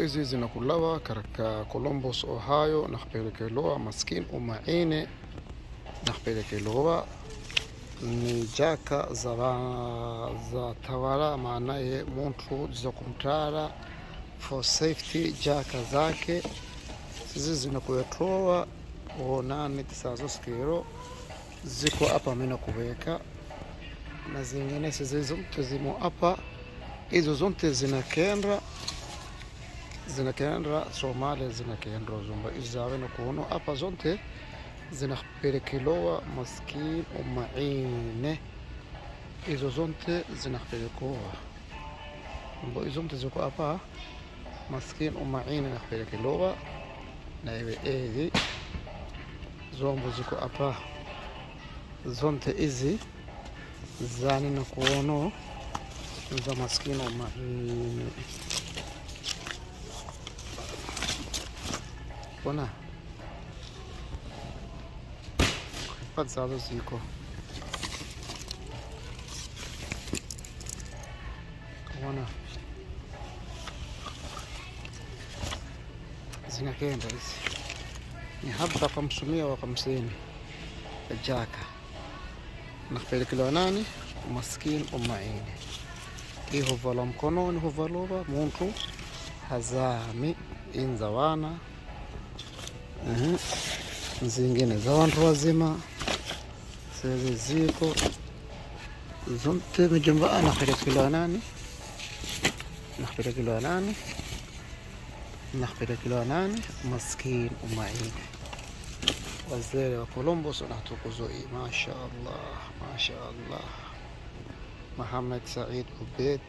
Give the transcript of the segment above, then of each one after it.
hizi zinakuliwa katika Columbus, Ohio, nakupelekewa maskini umaine, nakupelekewa ni jaka za tawala, maanaye mtu za kumtara for safety. Jaka zake hizi zinakuetoa nane tisazo skiro ziko hapa mimi kuweka, na zingine hizi zote zimo hapa. Hizo zote zinakenda Somalia, zinakenda zomba izawena kuono hapa zote zinapelekewa maskini umaine. Hizo zote zinapelekewa hizo zote ziko hapa maskini umaine nakupelekewa, na iwe hizi zombo ziko hapa zote hizi zani na kuono za maskini umaine. Bona passado ziko bona zinakenda hizi ni haba 550 jaka nakupelekewa nani maskini umaine. Hii huvala mkononi, huvaloba mtu hazami inzawana zingine za watu wazima sasa ziko zote mjomba. Nakupelekewa nani maskini umaine. Wazee wa Columbus wanatukuzo hii, mashaallah. Muhammad Said Ubeid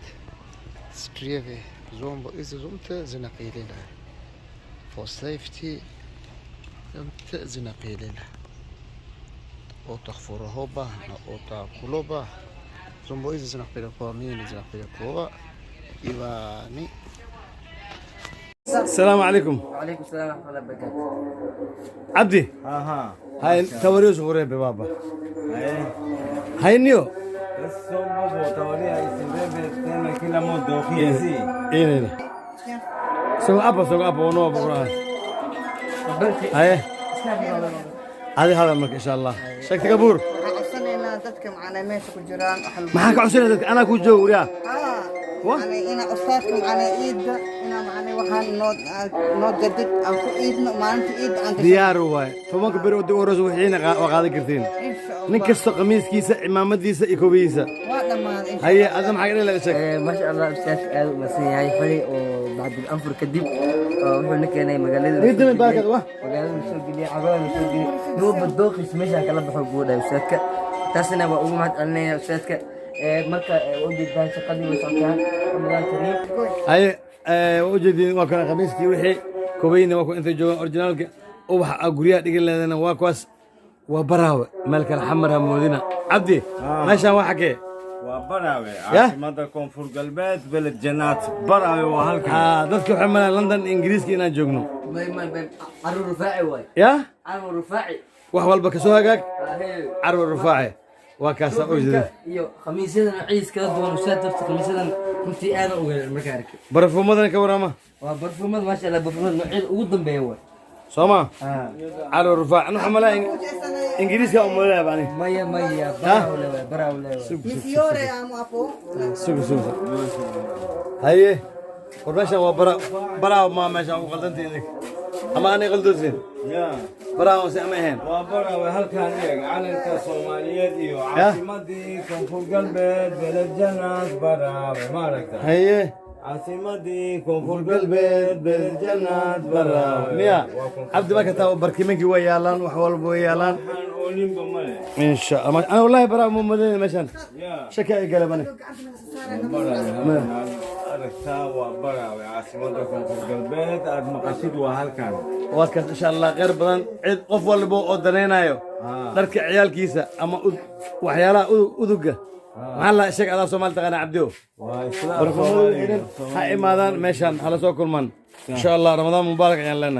Strieve zombo hizi zote zinapeleka for safety, zote zinapeleka otakhfurahoba na otakuloba. Zombo hizi zinapeleka kwa mimi, zinapeleka Iwani. السلام عليكم. وعليكم السلام ورحمة الله وبركاته. عبدي هاي توريوس غريب بابا هاي نيو ايه سو ابا ونو ابا هاي هذا مك ان شاء الله شكلك كبور عصنا دتك معنا ماشي كجيران معك عصنا دتك انا كجو يا يعني انا استاذكم على ايد انا معنا وحان نود جدد او ايدنا ما انت ايد عندك ديار واي فما كبر ودي ورز وحين وقاعد كرتين ان شاء الله نكست قميص كيسه امامديسه ايكوبيسه وانا ما هي ادم حق لا شك ما شاء الله استاذ بس هي فريق وبعد الانفر كدب وحنا كنا مقالد ريدنا باكد واه مقالد مسوق لي عباره مسوق لي نو بدوق اسمها كلا بحقوده استاذك تاسنا بقول ما تقلني استاذك marka wajidaan shaqadii way socotaa Ramadan Kariim. Ay wajidii waa kana khamiiskii wixii kobayna waa ku inta joogan originalka ubax guriga dhigan leedana waa kuwaas waa baraawe meel kale xamara moodina. Abdi meeshaan waa xagee waa baraawe caasimada koonfur galbeed beled janaat baraawe waa halka dadka waxay malaan London Ingiriiska inaan joogno Arru Rufaaci way ya Arru Rufaaci wax walba ka soo hagaag Arru Rufaaci وكاسة أوجد. يو خميسنا عيس كذا دون وساتر خميسنا كنت أنا أقول المكارك. برفوم ماذا كورامة؟ برفوم ما شاء الله برفوم عيد وضم بيوه. سما. على الرفاع أنا حملا إنجليز كأم ولا يعني. مية براولا. ميسيورة يا مو سوق. هاي. ورمشة براو ما مشى وغلطتي إنك. أما أنا غلطتين. براو سامحين وبراو هلكان على الصومالية عاصمتي كونفور قلبي بلد جنات براو ما ركت هي عاصمتي كونفور قلبي بلد جنات براو ميا عبد ما كتاب بركمك ويالان وحول ويالان ان شاء الله انا والله براو ممدين مشان شكاي قلبني براو عاصمتكم في القلبات المقاصد وهالكان وكان ان شاء الله غير بدن عيد قف walba oo daneenayo darka ciyaalkiisa ama waxyaalaha uduga waxa la sheeg adaa Soomaali taqaan Abdiyo ha imaadaan meeshan hala soo kulman insha Allah Ramadan mubaarak ayaan leenahay.